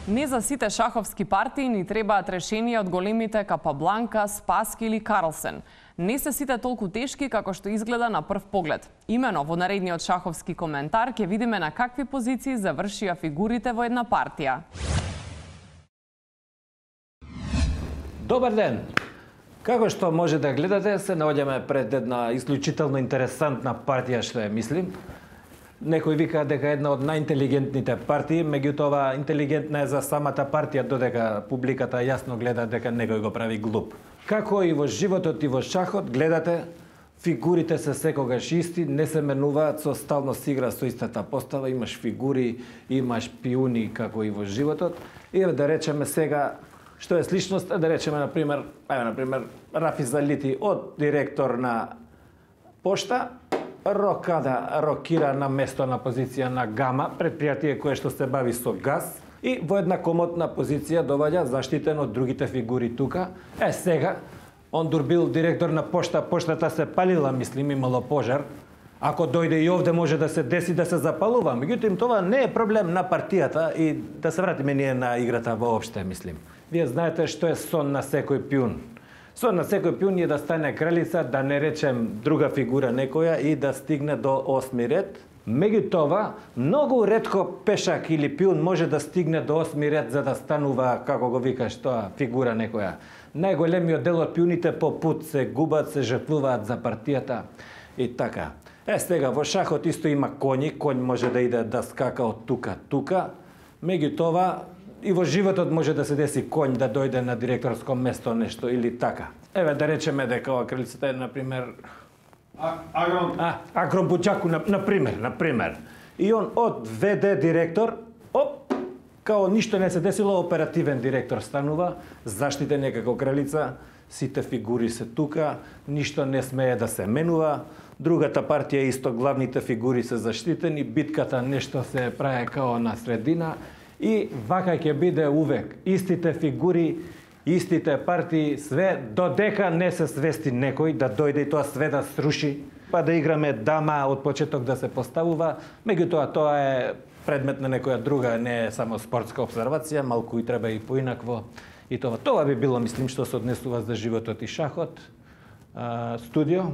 Не за сите шаховски партии ни требаат решенија од големите Капабланка, Спаски или Карлсен. Не се сите толку тешки како што изгледа на прв поглед. Имено во наредниот шаховски коментар ќе видиме на какви позиции завршија фигурите во една партија. Добар ден! Како што може да гледате, се наоѓаме пред една исклучително интересантна партија, што ја мислим. Некој вика дека една од најинтелигентните партии, меѓутоа интелигентна е за самата партија, додека публиката јасно гледа дека некој го прави глуп. Како и во животот и во шахот, гледате, фигурите се секогаш исти, не се менуваат, со стално се игра со истата постава, имаш фигури, имаш пиуни, како и во животот. И да речеме сега, што е сличност, да речеме, например, Рафи Залити од директор на Пошта, Рокада рокира на место на позиција на Гама, предпријатие кое што се бави со газ, и во една комотна позиција доваѓа заштитен од другите фигури тука. Сега, он бил директор на Пошта, Поштата се палила, мислим, имало пожар. Ако дојде и овде може да се деси да се запалува, меѓутоа тоа не е проблем на партијата и да се вратиме ние на играта воопште, мислим. Вие знаете што е сон на секој пиун. Сон на секој пиун е да стане кралица, да не речем друга фигура некоја и да стигне до 8 ред. Меѓутоа, многу ретко пешак или пиун може да стигне до 8 ред за да станува, како го викаш тоа, фигура некоја. Најголемиот дел од пиуните по пут се губат, се жртвуваат за партијата и така. Сега во шахот исто има коњи, конј може да иде да скака од тука. Меѓутоа, и во животот може да се деси конј да дојде на директорско место нешто или така. Да речеме дека ова кралицата е, например, Агрон Буџаку, например. И он од ВД директор, као ништо не се десило, оперативен директор станува, заштитен е како кралица, сите фигури се тука, ништо не смее да се менува, другата партија исто, главните фигури се заштитени, битката нешто се прави као на средина, и вака ќе биде увек. Истите фигури, истите партии, све, додека не се свести некој да дојде и тоа све да сруши, па да играме дама од почеток да се поставува, меѓутоа тоа е предмет на некоја друга, не е само спортска обсервација, малку и треба и поинакво. И тоа би било, мислим, што се однесува за животот и шахот. Студио.